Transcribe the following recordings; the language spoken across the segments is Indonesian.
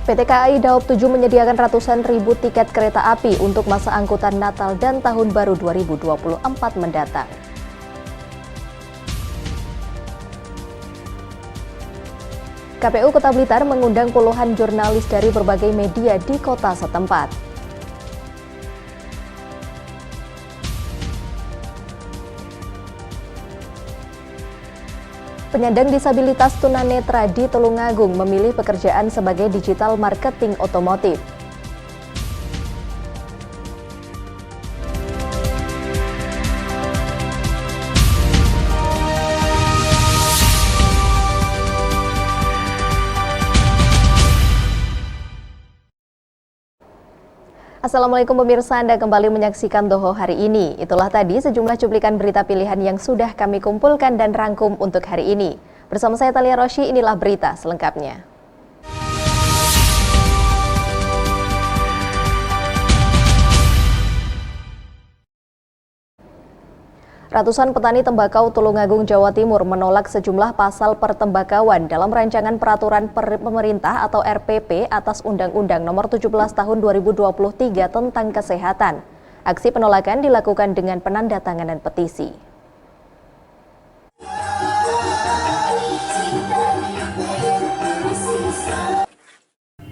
PT KAI Daop 7 menyediakan ratusan ribu tiket kereta api untuk masa angkutan Natal dan Tahun Baru 2024 mendatang. KPU Kota Blitar mengundang puluhan jurnalis dari berbagai media di kota setempat. Penyandang disabilitas tunanetra di Tulungagung memilih pekerjaan sebagai digital marketing otomotif. Assalamualaikum pemirsa, Anda kembali menyaksikan Doho hari ini. Itulah tadi sejumlah cuplikan berita pilihan yang sudah kami kumpulkan dan rangkum untuk hari ini. Bersama saya Talia Rosy, inilah berita selengkapnya. Ratusan petani tembakau Tulungagung, Jawa Timur menolak sejumlah pasal pertembakauan dalam rancangan peraturan pemerintah atau RPP atas Undang-Undang Nomor 17 Tahun 2023 tentang kesehatan. Aksi penolakan dilakukan dengan penandatanganan petisi.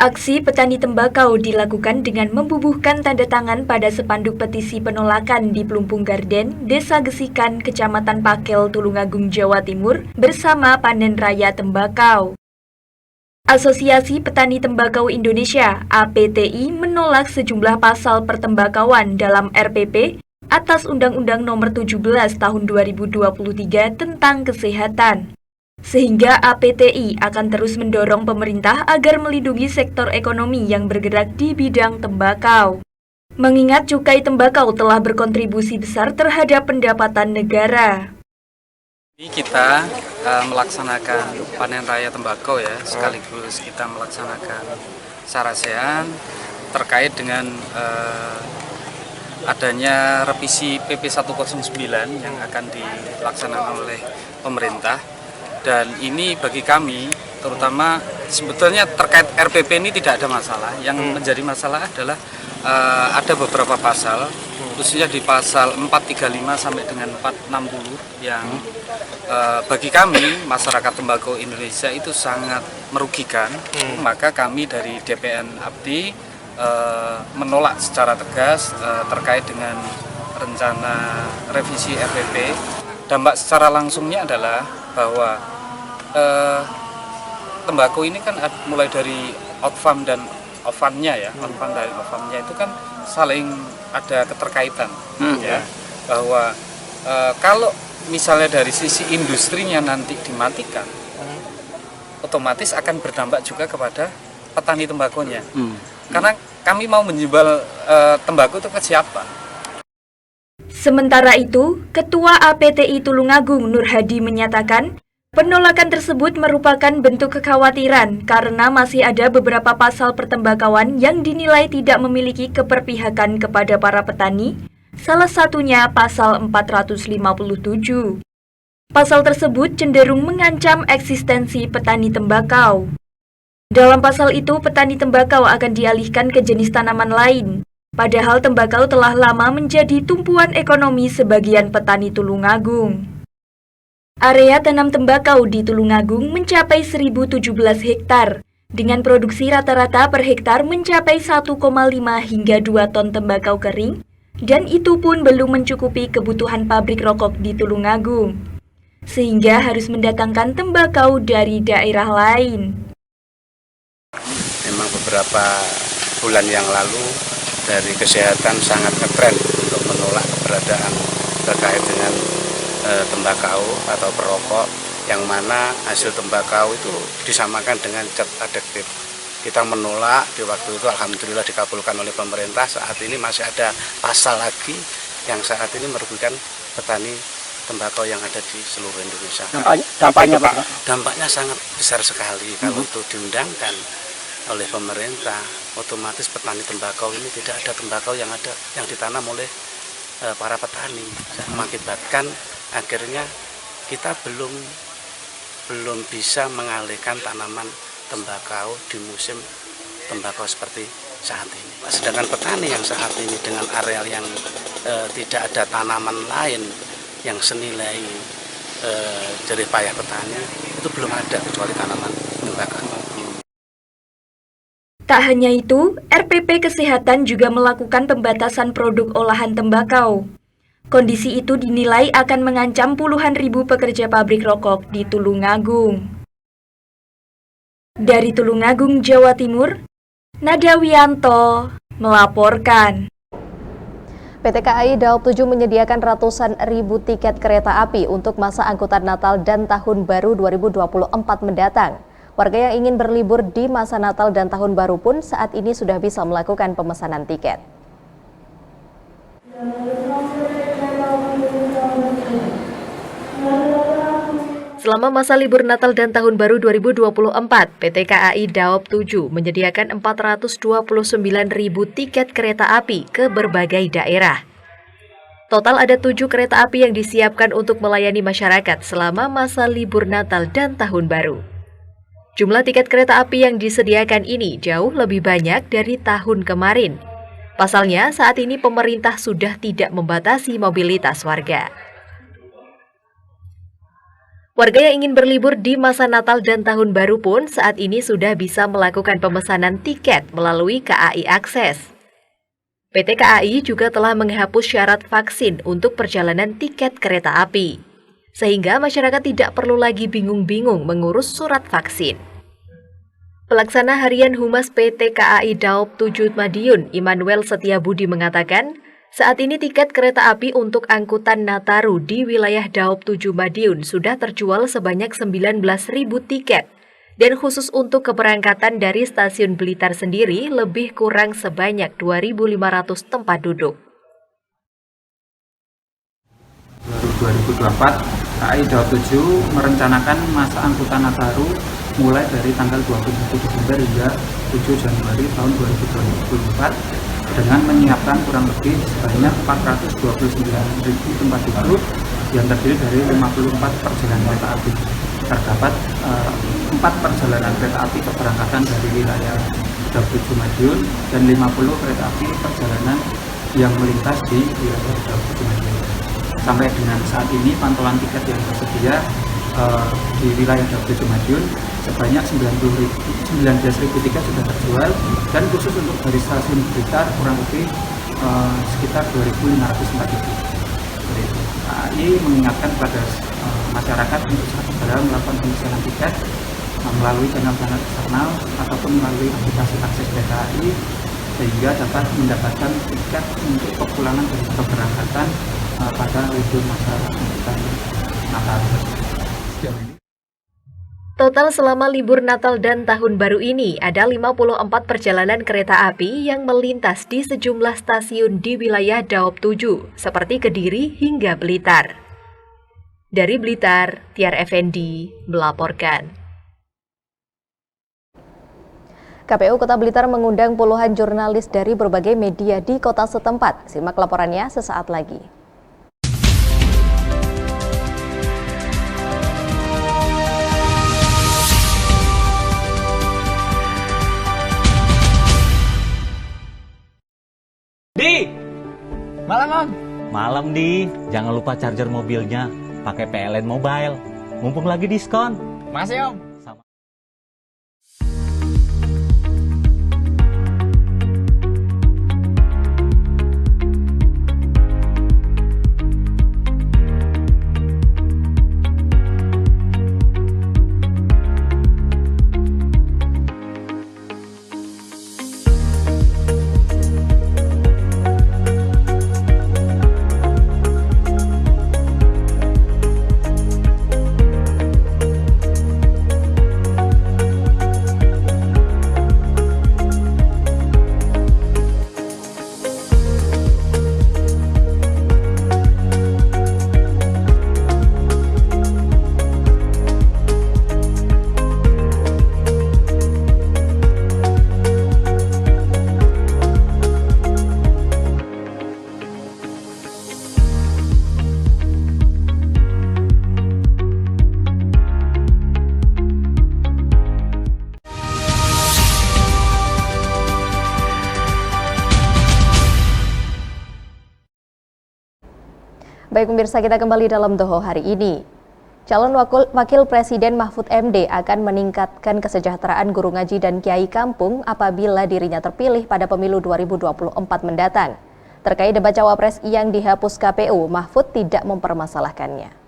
Aksi petani tembakau dilakukan dengan membubuhkan tanda tangan pada spanduk petisi penolakan di Plumpung Garden, Desa Gesikan, Kecamatan Pakel, Tulungagung, Jawa Timur, bersama Panen Raya Tembakau. Asosiasi Petani Tembakau Indonesia (APTI) menolak sejumlah pasal pertembakauan dalam RPP atas Undang-Undang Nomor 17 Tahun 2023 tentang kesehatan. Sehingga APTI akan terus mendorong pemerintah agar melindungi sektor ekonomi yang bergerak di bidang tembakau. Mengingat cukai tembakau telah berkontribusi besar terhadap pendapatan negara. Kita melaksanakan panen raya tembakau ya, sekaligus kita melaksanakan sarasehan terkait dengan adanya revisi PP 109 yang akan dilaksanakan oleh pemerintah. Dan ini bagi kami, terutama sebetulnya terkait RPP ini tidak ada masalah. Yang menjadi masalah adalah ada beberapa pasal, khususnya di pasal 435 sampai dengan 460 yang bagi kami, masyarakat tembakau Indonesia itu sangat merugikan. Maka kami dari DPN APTI menolak secara tegas terkait dengan rencana revisi RPP. Dampak secara langsungnya adalah bahwa tembakau ini kan mulai dari outfarm dan off-farmnya ya, outfarm dari off-farmnya itu kan saling ada keterkaitan ya, bahwa kalau misalnya dari sisi industrinya nanti dimatikan, otomatis akan berdampak juga kepada petani tembakonya, karena kami mau menjual tembakau itu ke siapa? Sementara itu, Ketua APTI Tulungagung Nur Hadi menyatakan, penolakan tersebut merupakan bentuk kekhawatiran karena masih ada beberapa pasal pertembakauan yang dinilai tidak memiliki keberpihakan kepada para petani, salah satunya pasal 457. Pasal tersebut cenderung mengancam eksistensi petani tembakau. Dalam pasal itu, petani tembakau akan dialihkan ke jenis tanaman lain. Padahal tembakau telah lama menjadi tumpuan ekonomi sebagian petani Tulungagung. Area tanam tembakau di Tulungagung mencapai 1.017 hektar, dengan produksi rata-rata per hektar mencapai 1,5 hingga 2 ton tembakau kering, dan itu pun belum mencukupi kebutuhan pabrik rokok di Tulungagung, sehingga harus mendatangkan tembakau dari daerah lain. Memang beberapa bulan yang lalu, dari kesehatan sangat ngetren untuk menolak keberadaan terkait dengan tembakau atau perokok yang mana hasil tembakau itu disamakan dengan zat adiktif. Kita menolak di waktu itu, alhamdulillah dikabulkan oleh pemerintah. Saat ini masih ada pasal lagi yang saat ini merugikan petani tembakau yang ada di seluruh Indonesia. Dampaknya sangat besar sekali kalau itu diundangkan oleh pemerintah, otomatis petani tembakau ini tidak ada tembakau yang ditanam oleh para petani, mengakibatkan akhirnya kita belum bisa mengalihkan tanaman tembakau di musim tembakau seperti saat ini. Sedangkan petani yang saat ini dengan areal yang tidak ada tanaman lain yang senilai jerih payah petani, itu belum ada kecuali tanaman tembakau. Tak hanya itu, RPP Kesehatan juga melakukan pembatasan produk olahan tembakau. Kondisi itu dinilai akan mengancam puluhan ribu pekerja pabrik rokok di Tulungagung. Dari Tulungagung, Jawa Timur, Nada Wianto melaporkan. PT KAI Daop 7 menyediakan ratusan ribu tiket kereta api untuk masa angkutan Natal dan Tahun Baru 2024 mendatang. Warga yang ingin berlibur di masa Natal dan Tahun Baru pun saat ini sudah bisa melakukan pemesanan tiket. Selama masa libur Natal dan Tahun Baru 2024, PT KAI Daop 7 menyediakan 429.000 tiket kereta api ke berbagai daerah. Total ada 7 kereta api yang disiapkan untuk melayani masyarakat selama masa libur Natal dan Tahun Baru. Jumlah tiket kereta api yang disediakan ini jauh lebih banyak dari tahun kemarin. Pasalnya, saat ini pemerintah sudah tidak membatasi mobilitas warga. Warga yang ingin berlibur di masa Natal dan Tahun Baru pun saat ini sudah bisa melakukan pemesanan tiket melalui KAI Akses. PT KAI juga telah menghapus syarat vaksin untuk perjalanan tiket kereta api, sehingga masyarakat tidak perlu lagi bingung-bingung mengurus surat vaksin. Pelaksana Harian Humas PT KAI Daop 7 Madiun, Immanuel Setiabudi mengatakan, saat ini tiket kereta api untuk angkutan Nataru di wilayah Daop 7 Madiun sudah terjual sebanyak 19.000 tiket. Dan khusus untuk keberangkatan dari stasiun Blitar sendiri lebih kurang sebanyak 2.500 tempat duduk. 2024, KAI Daop 7 merencanakan masa angkutan Nataru mulai dari tanggal 27 Desember hingga 7 Januari tahun 2024 dengan menyiapkan kurang lebih sebanyak 429.000 tempat duduk yang terdiri dari 54 perjalanan kereta api. Terdapat 4 perjalanan kereta api keberangkatan dari wilayah Daop 7 Madiun dan 50 kereta api perjalanan yang melintas di wilayah Daop 7 Madiun. Sampai dengan saat ini pantauan tiket yang tersedia di wilayah Daop 7 Madiun sebanyak 19.000 tiket sudah terjual, dan khusus untuk dari stasiun Blitar kurang lebih sekitar 2.500 tiket. KAI mengingatkan kepada masyarakat untuk segera melakukan pemesanan tiket melalui channel-channel eksternal ataupun melalui aplikasi akses KAI sehingga dapat mendapatkan tiket untuk kepulangan dan keberangkatan pada libur masa angkutan Natal. Total selama libur Natal dan Tahun Baru ini ada 54 perjalanan kereta api yang melintas di sejumlah stasiun di wilayah Daop 7 seperti Kediri hingga Blitar. Dari Blitar, Tiar Effendi melaporkan. KPU Kota Blitar mengundang puluhan jurnalis dari berbagai media di kota setempat. Simak laporannya sesaat lagi. Di, malam Om. Malam Di, jangan lupa charger mobilnya pakai PLN Mobile. Mumpung lagi diskon. Masih Om. Baik pemirsa, kita kembali dalam Doho hari ini. Calon Wakil Presiden Mahfud MD akan meningkatkan kesejahteraan guru ngaji dan kiai kampung apabila dirinya terpilih pada pemilu 2024 mendatang. Terkait debat cawapres yang dihapus KPU, Mahfud tidak mempermasalahkannya.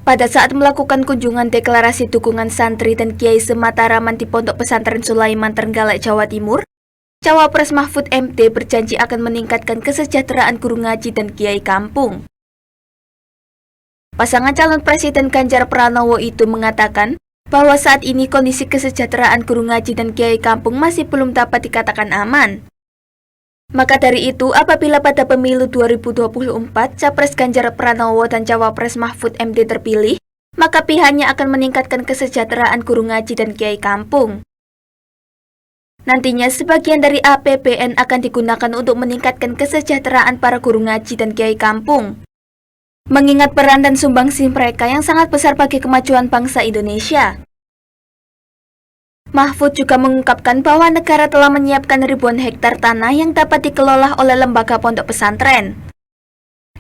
Pada saat melakukan kunjungan deklarasi dukungan santri dan kiai semataraman di Pondok Pesantren Sulaiman, Trenggalek, Jawa Timur, Cawapres Mahfud MD berjanji akan meningkatkan kesejahteraan guru ngaji dan kiai kampung. Pasangan calon Presiden Ganjar Pranowo itu mengatakan bahwa saat ini kondisi kesejahteraan guru ngaji dan kiai kampung masih belum dapat dikatakan aman. Maka dari itu, apabila pada pemilu 2024 Capres Ganjar Pranowo dan Cawapres Mahfud MD terpilih, maka pihaknya akan meningkatkan kesejahteraan guru ngaji dan kiai kampung. Nantinya sebagian dari APBN akan digunakan untuk meningkatkan kesejahteraan para guru ngaji dan kiai kampung. Mengingat peran dan sumbangsih mereka yang sangat besar bagi kemajuan bangsa Indonesia. Mahfud juga mengungkapkan bahwa negara telah menyiapkan ribuan hektar tanah yang dapat dikelola oleh lembaga pondok pesantren.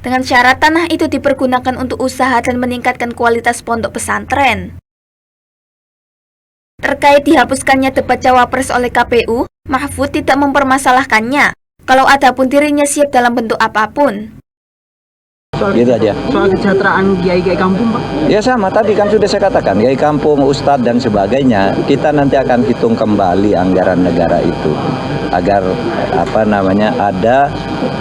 Dengan syarat tanah itu dipergunakan untuk usaha dan meningkatkan kualitas pondok pesantren. Terkait dihapuskannya debat cawapres oleh KPU, Mahfud tidak mempermasalahkannya, kalau ada pun dirinya siap dalam bentuk apapun. Gitu aja. Soal kesejahteraan kiai-kiai kampung, Pak? Ya sama, tadi kan sudah saya katakan, kiai kampung, ustadz dan sebagainya, kita nanti akan hitung kembali anggaran negara itu agar ada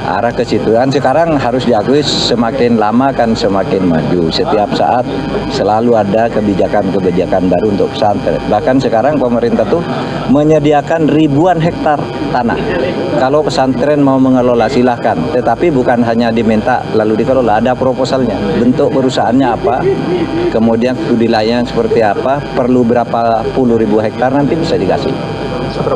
arah ke situ. Dan sekarang harus diakui semakin lama kan semakin maju. Setiap saat selalu ada kebijakan-kebijakan baru untuk pesantren. Bahkan sekarang pemerintah tuh menyediakan ribuan hektar tanah. Kalau pesantren mau mengelola silahkan, tetapi bukan hanya diminta lalu dikelola, ada proposalnya, bentuk perusahaannya apa, kemudian studi layanan seperti apa, perlu berapa puluh ribu hektar nanti bisa dikasih.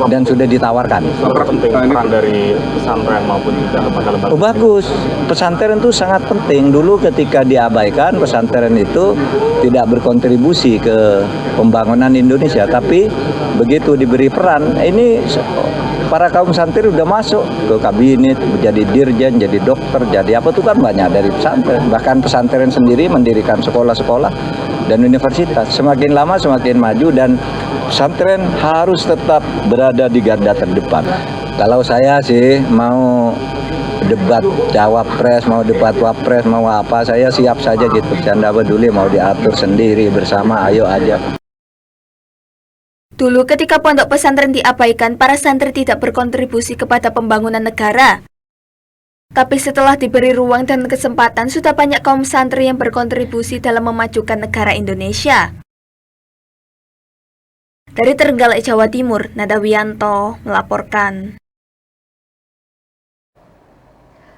Dan sudah ditawarkan. Seberapa penting peran dari pesantren maupun juga lembaga-lembaga? Oh, bagus, pesantren itu sangat penting. Dulu ketika diabaikan, pesantren itu tidak berkontribusi ke pembangunan Indonesia. Tapi begitu diberi peran, ini para kaum santri udah masuk ke kabinet, jadi dirjen, jadi dokter, jadi apa itu kan banyak dari pesantren. Bahkan pesantren sendiri mendirikan sekolah-sekolah dan universitas. Semakin lama semakin maju dan pesantren harus tetap berada di garda terdepan. Kalau saya sih mau debat cawapres, mau debat wapres, mau apa, saya siap saja gitu. Saya tidak peduli mau diatur sendiri bersama, ayo aja. Dulu ketika pondok pesantren diabaikan, para santri tidak berkontribusi kepada pembangunan negara. Tapi setelah diberi ruang dan kesempatan, sudah banyak kaum santri yang berkontribusi dalam memajukan negara Indonesia. Dari Trenggalek, Jawa Timur, Nadawianto melaporkan.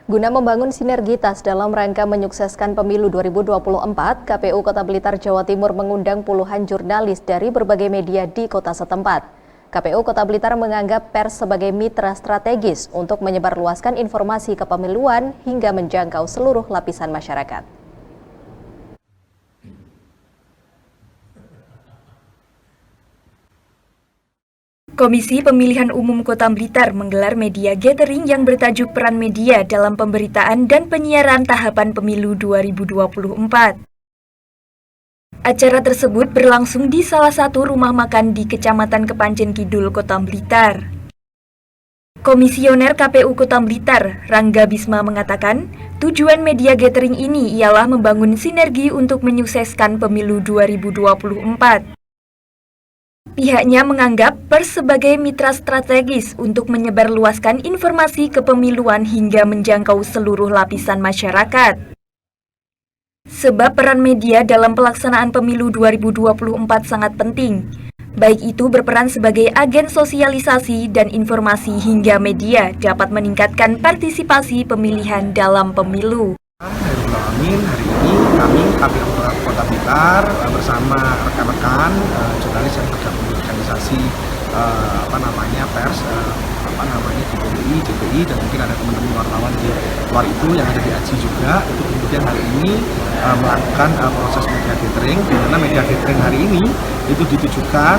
Guna membangun sinergitas dalam rangka menyukseskan pemilu 2024, KPU Kota Blitar, Jawa Timur mengundang puluhan jurnalis dari berbagai media di kota setempat. KPU Kota Blitar menganggap pers sebagai mitra strategis untuk menyebarluaskan informasi kepemiluan hingga menjangkau seluruh lapisan masyarakat. Komisi Pemilihan Umum Kota Blitar menggelar media gathering yang bertajuk Peran Media dalam Pemberitaan dan Penyiaran Tahapan Pemilu 2024. Acara tersebut berlangsung di salah satu rumah makan di Kecamatan Kepanjen Kidul, Kota Blitar. Komisioner KPU Kota Blitar, Rangga Bisma mengatakan, tujuan media gathering ini ialah membangun sinergi untuk menyukseskan Pemilu 2024. Pihaknya menganggap pers sebagai mitra strategis untuk menyebarluaskan informasi kepemiluan hingga menjangkau seluruh lapisan masyarakat. Sebab peran media dalam pelaksanaan pemilu 2024 sangat penting, baik itu berperan sebagai agen sosialisasi dan informasi hingga media dapat meningkatkan partisipasi pemilihan dalam pemilu. Amin. Hari ini kami KPU Kota Blitar bersama rekan-rekan jurnalis yang tergabung di organisasi pers GPI dan mungkin ada teman-teman wartawan di luar itu yang ada di AJI juga, itu kemudian hari ini melakukan proses media gathering, di mana media gathering hari ini itu ditujukan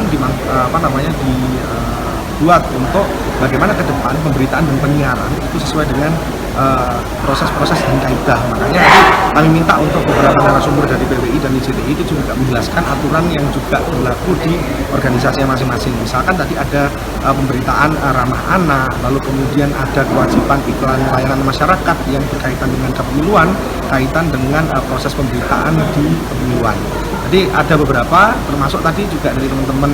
dibuat untuk bagaimana ke depan pemberitaan dan penyiaran itu sesuai dengan proses-proses dan kaidah. Makanya kami minta untuk beberapa narasumber dari PWI dan ICTI itu juga menjelaskan aturan yang juga berlaku di organisasinya masing-masing. Misalkan tadi ada pemberitaan ramah anak, lalu kemudian ada kewajiban iklan layanan masyarakat yang berkaitan dengan kepemiluan, kaitan dengan proses pemberitaan di kepemiluan. Jadi ada beberapa, termasuk tadi juga dari teman-teman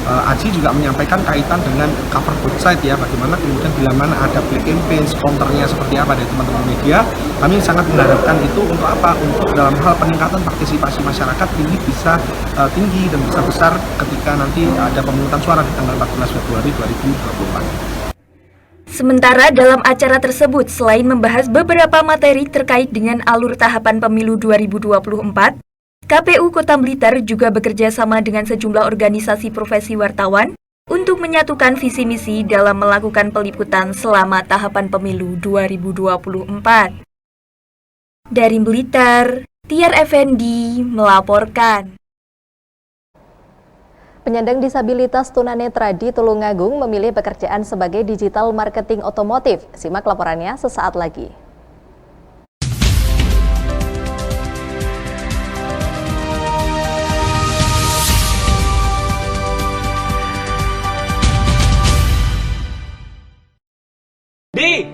Aji juga menyampaikan kaitan dengan cover both side ya, bagaimana kemudian bila mana ada black campaign, counternya seperti apa dari teman-teman media. Kami sangat mengharapkan itu untuk apa? Untuk dalam hal peningkatan partisipasi masyarakat ini bisa tinggi dan bisa besar ketika nanti ada pemungutan suara di tanggal 14 Februari 2024. Sementara dalam acara tersebut, selain membahas beberapa materi terkait dengan alur tahapan pemilu 2024, KPU Kota Blitar juga bekerja sama dengan sejumlah organisasi profesi wartawan untuk menyatukan visi misi dalam melakukan peliputan selama tahapan pemilu 2024. Dari Blitar, Tiar Effendi melaporkan. Penyandang disabilitas tunanetra di Tulungagung memilih pekerjaan sebagai digital marketing otomotif. Simak laporannya sesaat lagi. Di,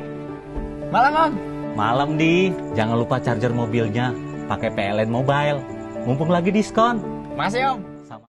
malam Di, jangan lupa charger mobilnya pakai PLN Mobile, mumpung lagi diskon. Masih Om. Sama.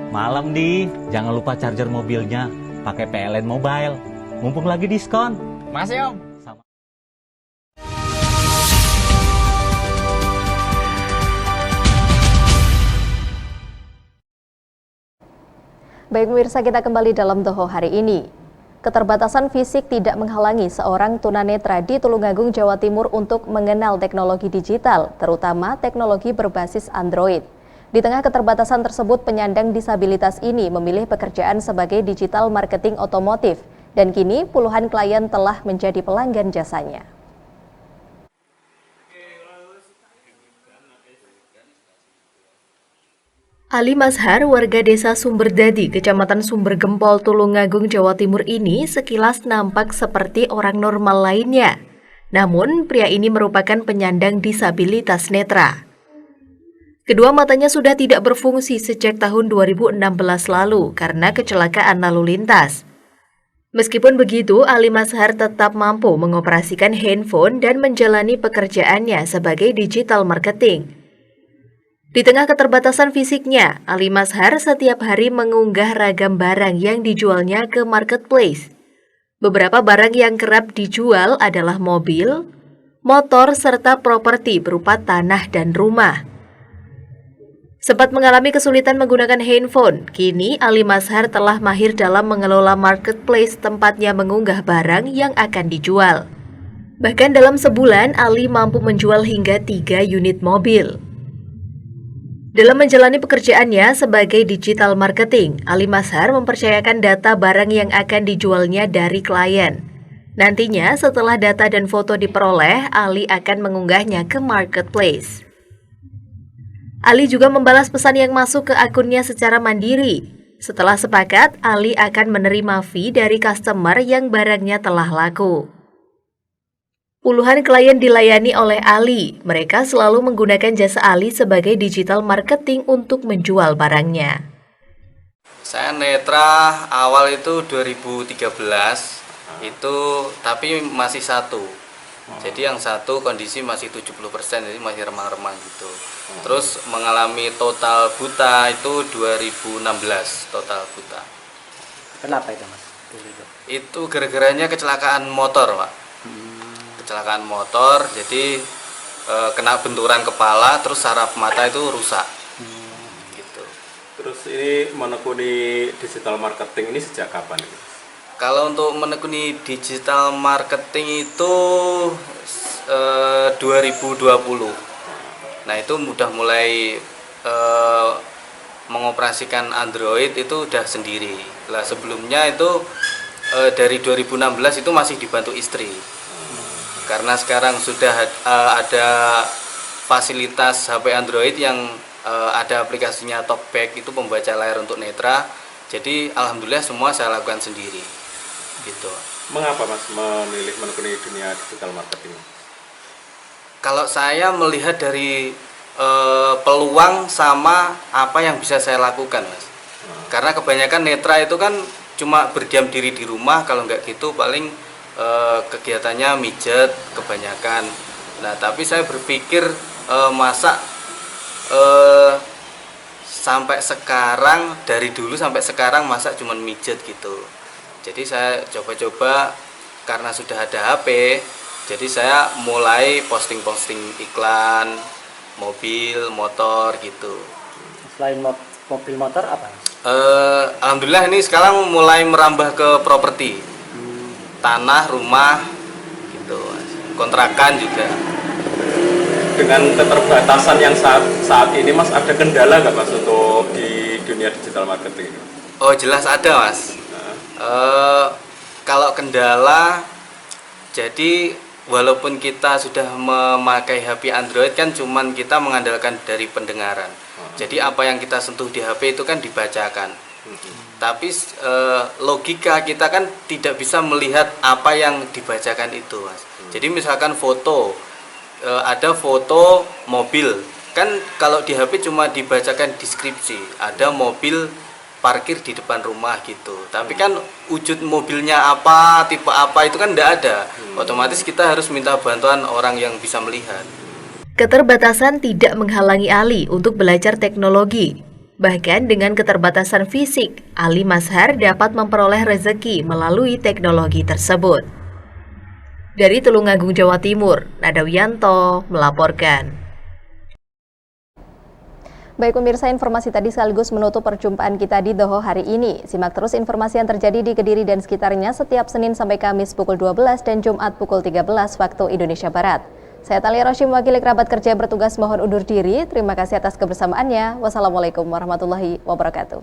Malam Di, jangan lupa charger mobilnya pakai PLN Mobile, mumpung lagi diskon. Masih Om. Sama. Baik pemirsa, kita kembali dalam Doho hari ini. Keterbatasan fisik tidak menghalangi seorang tunanetra di Tulungagung, Jawa Timur untuk mengenal teknologi digital, terutama teknologi berbasis Android. Di tengah keterbatasan tersebut, penyandang disabilitas ini memilih pekerjaan sebagai digital marketing otomotif, dan kini puluhan klien telah menjadi pelanggan jasanya. Ali Mazhar, warga desa Sumberdadi, Kecamatan Sumbergempol, Tulungagung, Jawa Timur ini sekilas nampak seperti orang normal lainnya. Namun, pria ini merupakan penyandang disabilitas netra. Kedua matanya sudah tidak berfungsi sejak tahun 2016 lalu karena kecelakaan lalu lintas. Meskipun begitu, Ali Mazhar tetap mampu mengoperasikan handphone dan menjalani pekerjaannya sebagai digital marketing. Di tengah keterbatasan fisiknya, Ali Mazhar setiap hari mengunggah ragam barang yang dijualnya ke marketplace. Beberapa barang yang kerap dijual adalah mobil, motor, serta properti berupa tanah dan rumah. Sempat mengalami kesulitan menggunakan handphone, kini Ali Mazhar telah mahir dalam mengelola marketplace tempatnya mengunggah barang yang akan dijual. Bahkan dalam sebulan, Ali mampu menjual hingga 3 unit mobil. Dalam menjalani pekerjaannya sebagai digital marketing, Ali Mazhar mempercayakan data barang yang akan dijualnya dari klien. Nantinya, setelah data dan foto diperoleh, Ali akan mengunggahnya ke marketplace. Ali juga membalas pesan yang masuk ke akunnya secara mandiri. Setelah sepakat, Ali akan menerima fee dari customer yang barangnya telah laku. Puluhan klien dilayani oleh Ali. Mereka selalu menggunakan jasa Ali sebagai digital marketing untuk menjual barangnya. Saya netra awal itu 2013 itu, tapi masih satu. Jadi yang satu kondisi masih 70%, jadi masih remang-remang gitu. Terus mengalami total buta itu 2016 total buta. Kenapa itu Mas? Itu gara-garanya kecelakaan motor, Pak. Kecelakaan motor, jadi kena benturan kepala, terus saraf mata itu rusak. Gitu. Terus ini menekuni digital marketing ini sejak kapan? Kalau untuk menekuni digital marketing itu 2020. Nah itu udah mulai mengoperasikan Android itu udah sendiri. Lah sebelumnya itu dari 2016 itu masih dibantu istri. Karena sekarang sudah ada fasilitas HP Android yang ada aplikasinya Talkback, itu pembaca layar untuk netra. Jadi alhamdulillah semua saya lakukan sendiri. Gitu. Mengapa Mas memilih menekuni dunia digital marketing? Kalau saya melihat dari peluang sama apa yang bisa saya lakukan, Mas. Karena kebanyakan netra itu kan cuma berdiam diri di rumah, kalau nggak gitu paling kegiatannya mijet kebanyakan. Nah, tapi saya berpikir masa sampai sekarang, dari dulu sampai sekarang masa cuma mijet gitu. Jadi saya coba-coba, karena sudah ada HP, jadi saya mulai posting-posting iklan mobil, motor gitu. Selain mobil motor apa? Alhamdulillah ini sekarang mulai merambah ke properti, tanah, rumah gitu, kontrakan juga. Dengan keterbatasan yang saat ini Mas, ada kendala nggak Mas untuk di dunia digital marketing ini? Oh jelas ada, Mas. Kalau kendala, jadi walaupun kita sudah memakai HP Android kan cuman kita mengandalkan dari pendengaran. Jadi apa yang kita sentuh di HP itu kan dibacakan. Tapi logika kita kan tidak bisa melihat apa yang dibacakan itu, Mas. Jadi misalkan foto, ada foto mobil, kan kalau di HP cuma dibacakan deskripsi, ada mobil parkir di depan rumah gitu. Tapi kan wujud mobilnya apa, tipe apa itu kan tidak ada. Otomatis kita harus minta bantuan orang yang bisa melihat. Keterbatasan tidak menghalangi Ali untuk belajar teknologi. Bahkan dengan keterbatasan fisik, Ali Mazhar dapat memperoleh rezeki melalui teknologi tersebut. Dari Tulungagung, Jawa Timur, Nadawianto melaporkan. Baik pemirsa, informasi tadi sekaligus menutup perjumpaan kita di Doho hari ini. Simak terus informasi yang terjadi di Kediri dan sekitarnya setiap Senin sampai Kamis pukul 12 dan Jumat pukul 13 waktu Indonesia Barat. Saya Talia Roshim, mewakili kerabat kerja bertugas mohon undur diri. Terima kasih atas kebersamaannya. Wassalamualaikum warahmatullahi wabarakatuh.